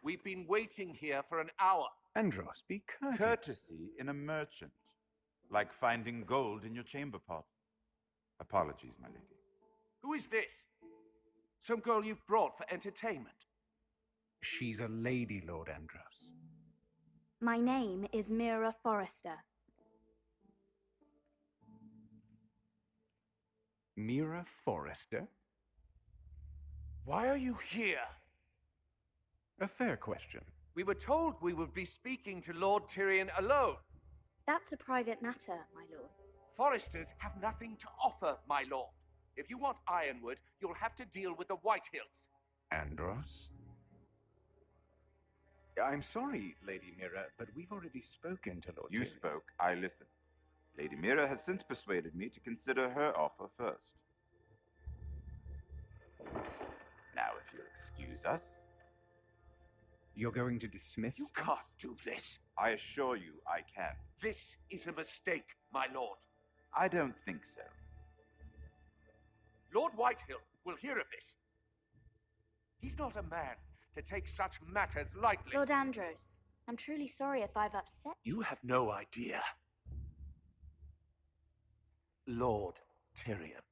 We've been waiting here for an hour. Andros, be courteous. Courtesy in a merchant. Like finding gold in your chamber pot. Apologies, my lady. Who is this? Some girl you've brought for entertainment? She's a lady, Lord Andros. My name is Mira Forrester. Mira Forrester? Why are you here? A fair question. We were told we would be speaking to Lord Tyrion alone. That's a private matter, my lords. Foresters have nothing to offer, my lord. If you want Ironwood, you'll have to deal with the Whitehills. Andros? I'm sorry, Lady Mira, but we've already spoken to Lord You Tyrion. spoke, I listened. Lady Mira has since persuaded me to consider her offer first. Now, if you'll excuse us... You're going to dismiss You us? can't do this. I assure you I can. This is a mistake, my lord. I don't think so. Lord Whitehill will hear of this. He's not a man to take such matters lightly. Lord Andros, I'm truly sorry if I've upset you. You have no idea. Lord Tyrion.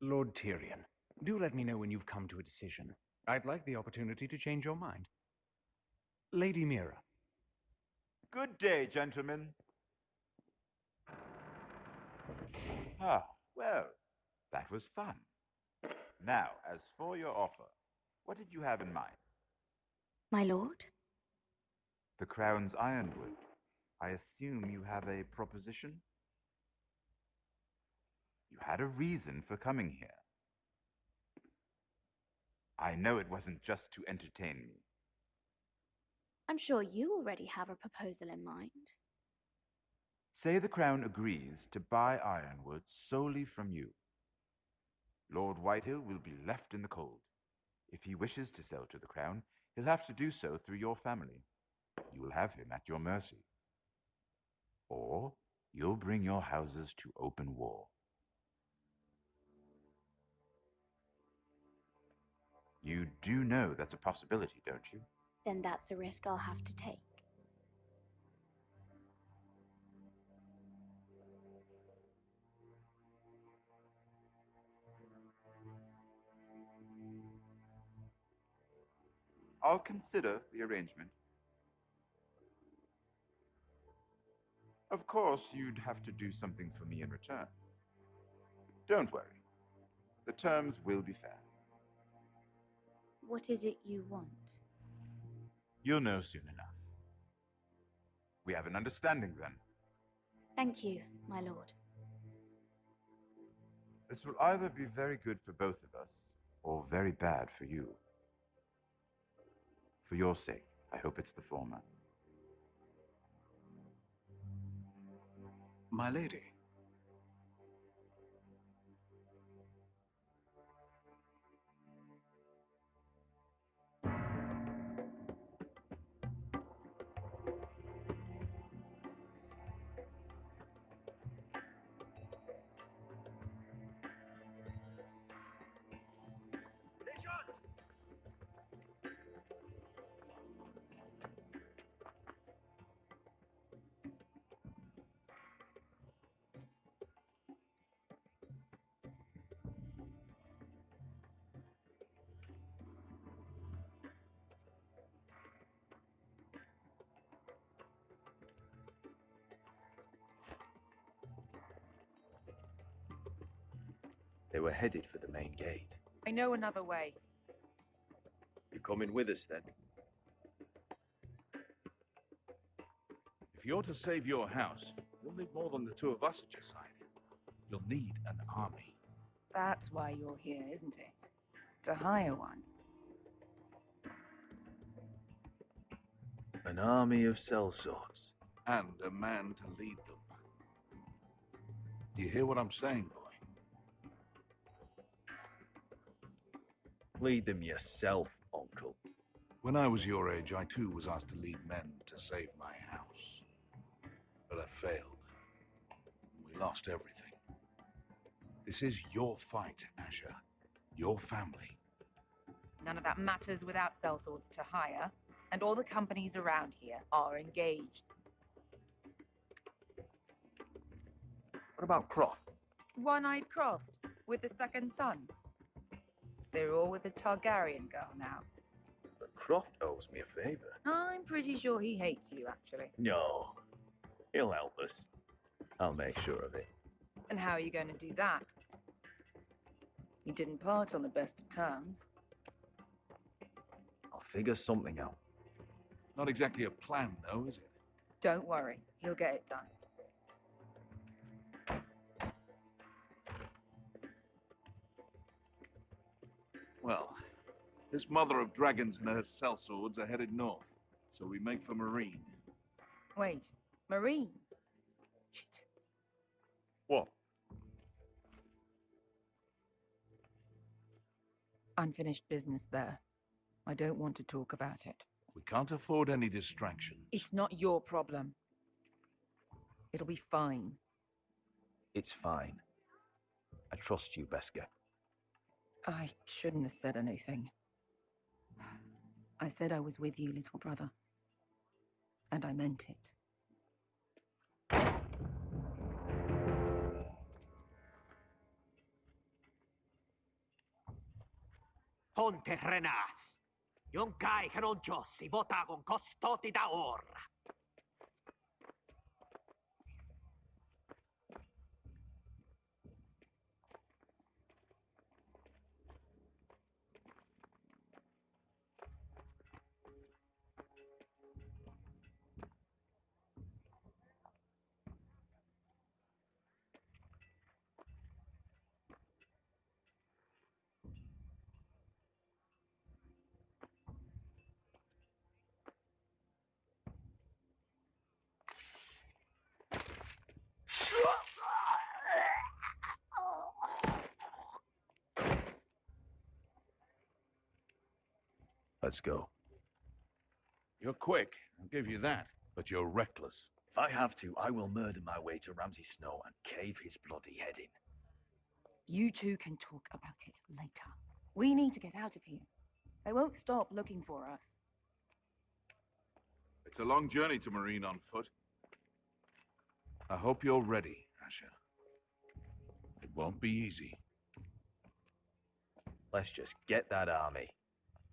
Lord Tyrion, do let me know when you've come to a decision. I'd like the opportunity to change your mind. Lady Mira. Good day, gentlemen. Ah, well, that was fun. Now, as for your offer, what did you have in mind? My lord? The Crown's Ironwood. I assume you have a proposition? You had a reason for coming here. I know it wasn't just to entertain me. I'm sure you already have a proposal in mind. Say the Crown agrees to buy Ironwood solely from you. Lord Whitehill will be left in the cold. If he wishes to sell to the Crown, he'll have to do so through your family. You will have him at your mercy. Or you'll bring your houses to open war. You do know that's a possibility, don't you? Then that's a risk I'll have to take. I'll consider the arrangement. Of course, you'd have to do something for me in return. Don't worry. The terms will be fair. What is it you want? You'll know soon enough. We have an understanding then. Thank you, my lord. This will either be very good for both of us, or very bad for you. For your sake, I hope it's the former. My lady. They were headed for the main gate. I know another way. You coming with us then? If you're to save your house, you'll need more than the two of us at your side. You'll need an army. That's why you're here, isn't it? To hire one. An army of sellswords. And a man to lead them. Do you hear what I'm saying, boy? Lead them yourself, Uncle. When I was your age, I too was asked to lead men to save my house. But I failed. We lost everything. This is your fight, Asher. Your family. None of that matters without sellswords to hire, and all the companies around here are engaged. What about Croft? One-eyed Croft, with the second sons. They're all with the Targaryen girl now. But Croft owes me a favor. I'm pretty sure he hates you, actually. No. He'll help us. I'll make sure of it. And how are you going to do that? You didn't part on the best of terms. I'll figure something out. Not exactly a plan, though, is it? Don't worry, he'll get it done. Well, this mother of dragons and her sellswords are headed north, so we make for Marine. Wait, Marine? Shit. What? Unfinished business there. I don't want to talk about it. We can't afford any distractions. It's not your problem. It'll be fine. It's fine. I trust you, Beska. I shouldn't have said anything. I said I was with you, little brother. And I meant it. Ponte Renas. Yung kai karoncho si bota con costoti da or. Let's go. You're quick, I'll give you that, but you're reckless. If I have to, I will murder my way to Ramsay Snow and cave his bloody head in. You two can talk about it later. We need to get out of here. They won't stop looking for us. It's a long journey to Marine on foot. I hope you're ready, Asher. It won't be easy. Let's just get that army.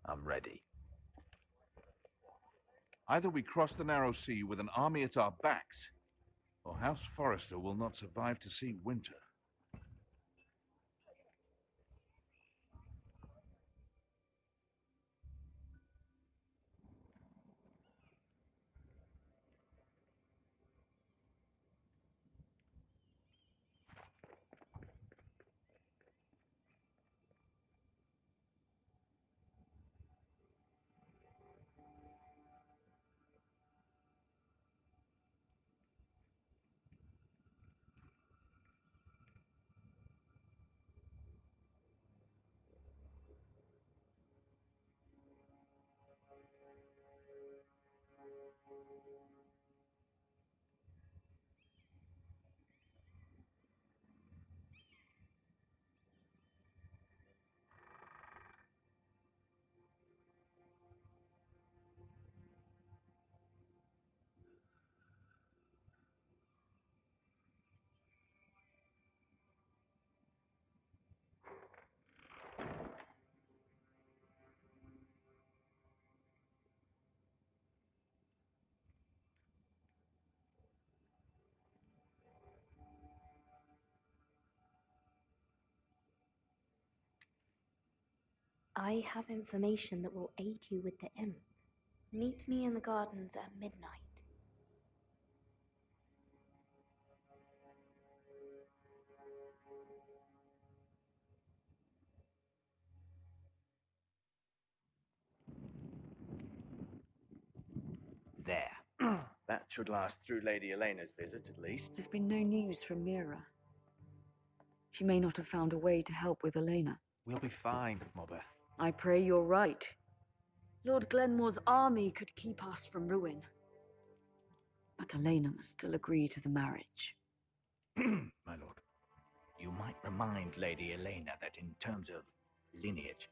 I'm ready. Either we cross the narrow sea with an army at our backs, or House Forrester will not survive to see winter. I have information that will aid you with the imp. Meet me in the gardens at midnight. There. That should last through Lady Elena's visit, at least. There's been no news from Mira. She may not have found a way to help with Elena. We'll be fine, Mother. I pray you're right. Lord Glenmore's army could keep us from ruin. But Elena must still agree to the marriage. My lord, you might remind Lady Elena that in terms of lineage,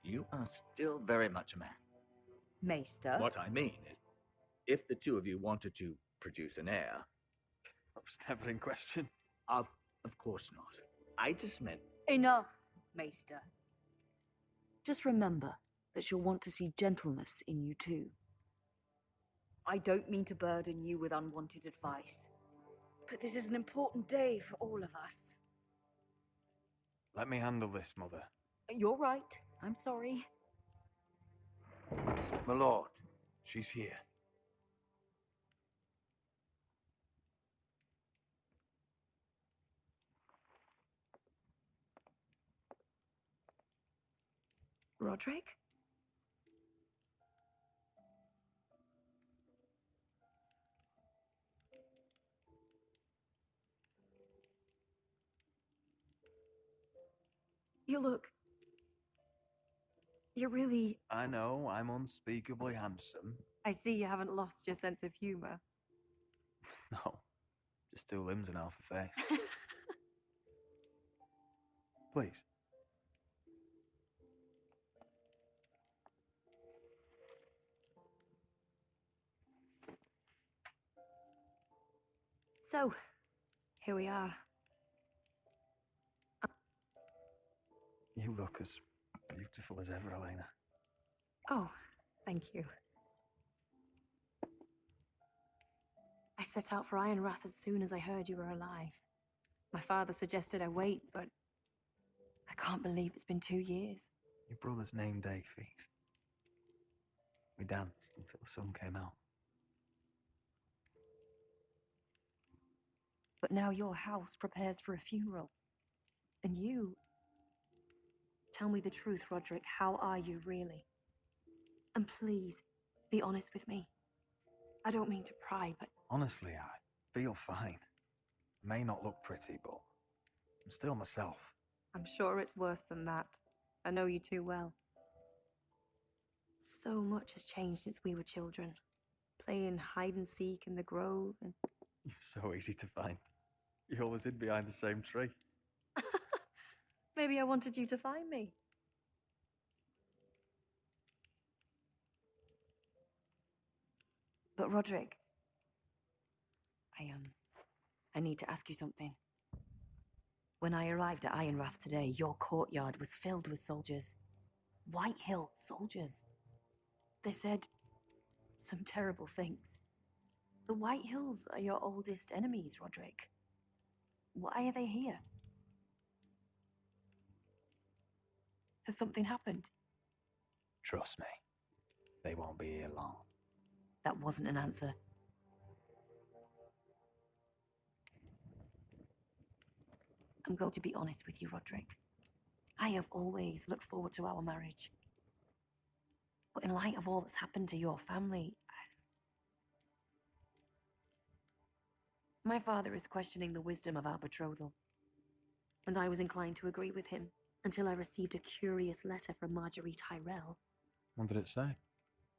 You are still very much a man. Maester? What I mean is, if the two of you wanted to produce an heir... That was never in question. Of course not. I just meant... Enough, Maester. Just remember that she'll want to see gentleness in you too. I don't mean to burden you with unwanted advice, but this is an important day for all of us. Let me handle this, Mother. You're right. I'm sorry. My lord, she's here. Roderick? You're really... I know, I'm unspeakably handsome. I see you haven't lost your sense of humor. No, just 2 limbs and half a face. Please. So, here we are. You look as beautiful as ever, Elena. Oh, thank you. I set out for Ironrath as soon as I heard you were alive. My father suggested I wait, but I can't believe it's been 2 years. Your brother's name day feast. We danced until the sun came out. But now your house prepares for a funeral. And you... Tell me the truth, Roderick. How are you, really? And please, be honest with me. I don't mean to pry, but... Honestly, I feel fine. May not look pretty, but I'm still myself. I'm sure it's worse than that. I know you too well. So much has changed since we were children. Playing hide and seek in the grove and... You're so easy to find. You always hid behind the same tree. Maybe I wanted you to find me. But Roderick, I need to ask you something. When I arrived at Ironrath today, your courtyard was filled with soldiers. White Hill soldiers. They said some terrible things. The White Hills are your oldest enemies, Roderick. Why are they here? Has something happened? Trust me, they won't be here long. That wasn't an answer. I'm going to be honest with you, Roderick. I have always looked forward to our marriage. But in light of all that's happened to your family... My father is questioning the wisdom of our betrothal. And I was inclined to agree with him until I received a curious letter from Marjorie Tyrell. What did it say?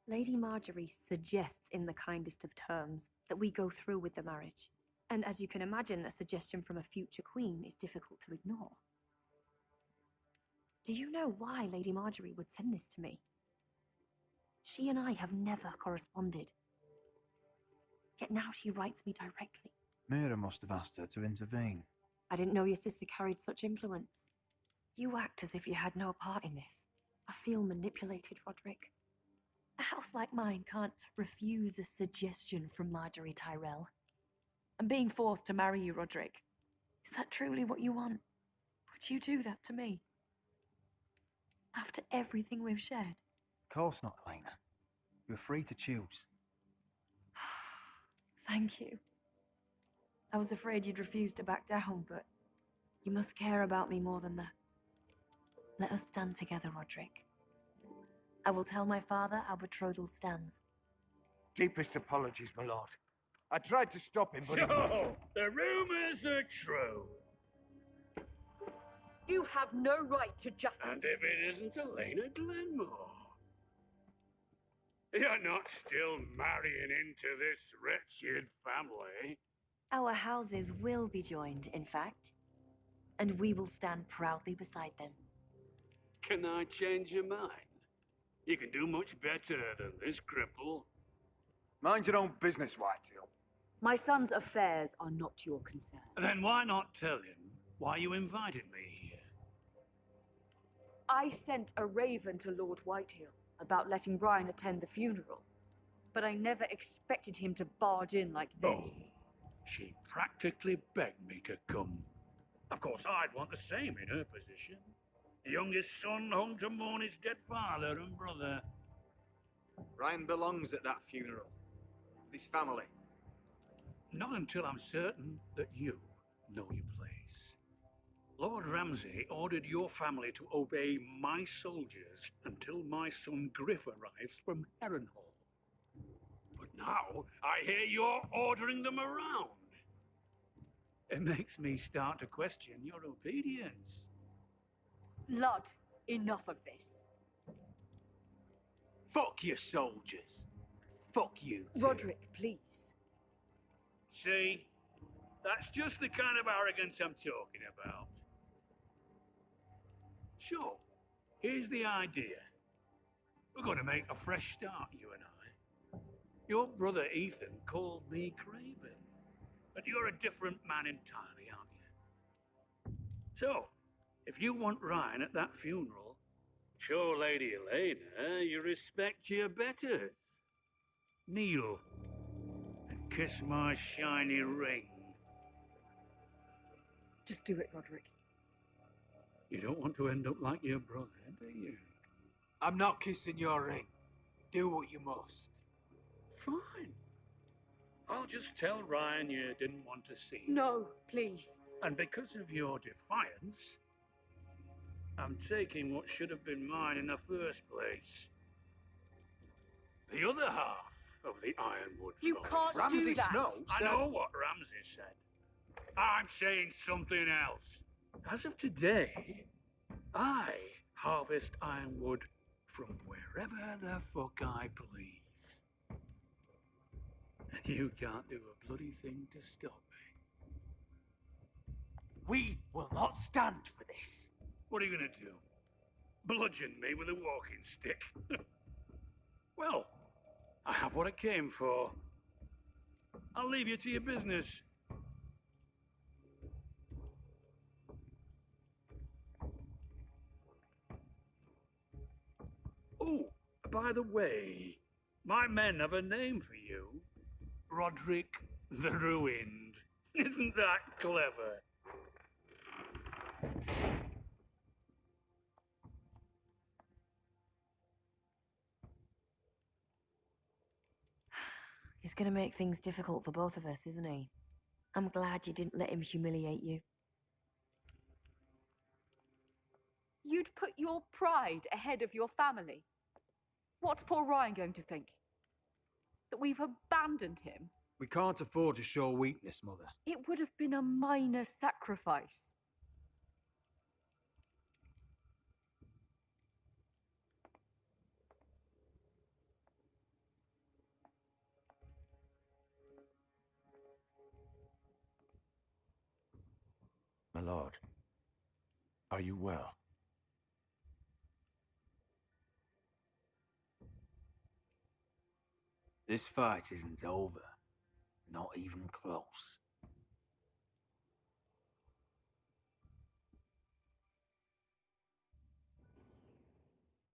Lady Marjorie suggests in the kindest of terms that we go through with the marriage. And as you can imagine, a suggestion from a future queen is difficult to ignore. Do you know why Lady Marjorie would send this to me? She and I have never corresponded. Yet now she writes me directly. Mira must have asked her to intervene. I didn't know your sister carried such influence. You act as if you had no part in this. I feel manipulated, Roderick. A house like mine can't refuse a suggestion from Marjorie Tyrell. I'm being forced to marry you, Roderick. Is that truly what you want? Would you do that to me? After everything we've shared? Of course not, Elena. You're free to choose. Thank you. I was afraid you'd refuse to back down, but you must care about me more than that. Let us stand together, Roderick. I will tell my father our betrothal stands. Deepest apologies, my lord. I tried to stop him, but... So, the rumors are true. You have no right to just... And if it isn't Elena Glenmore? You're not still marrying into this wretched family. Our houses will be joined, in fact. And we will stand proudly beside them. Can I change your mind? You can do much better than this cripple. Mind your own business, Whitetail. My son's affairs are not your concern. Then why not tell him why you invited me here? I sent a raven to Lord Whitehill about letting Brian attend the funeral, but I never expected him to barge in like this. She practically begged me to come. Of course, I'd want the same in her position. The youngest son home to mourn his dead father and brother. Brian belongs at that funeral. This family. Not until I'm certain that you know your place. Lord Ramsay ordered your family to obey my soldiers until my son Griff arrives from Harrenhal. But now I hear you're ordering them around. It makes me start to question your obedience. Lud, enough of this. Fuck your soldiers. Fuck you too. Roderick, please. See? That's just the kind of arrogance I'm talking about. Sure, here's the idea. We're going to make a fresh start, you and I. Your brother Ethan called me Craven, but you're a different man entirely, aren't you? So, if you want Ryan at that funeral, show Lady Elena you respect you better. Kneel and kiss my shiny ring. Just do it, Roderick. You don't want to end up like your brother, do you? I'm not kissing your ring. Do what you must. Fine. I'll just tell Ryan you didn't want to see him. No, please. And because of your defiance, I'm taking what should have been mine in the first place. The other half of the Ironwood You forest. can't Ramsay do that. Snow I said- know what Ramsay said. I'm saying something else. As of today, I harvest ironwood from wherever the fuck I please. And you can't do a bloody thing to stop me. We will not stand for this. What are you gonna do? Bludgeon me with a walking stick? Well, I have what I came for. I'll leave you to your business. Oh, by the way, my men have a name for you. Roderick the Ruined. Isn't that clever? He's gonna make things difficult for both of us, isn't he? I'm glad you didn't let him humiliate you. You'd put your pride ahead of your family. What's poor Ryan going to think? That we've abandoned him? We can't afford to show weakness, Mother. It would have been a minor sacrifice. My lord, are you well? This fight isn't over. Not even close.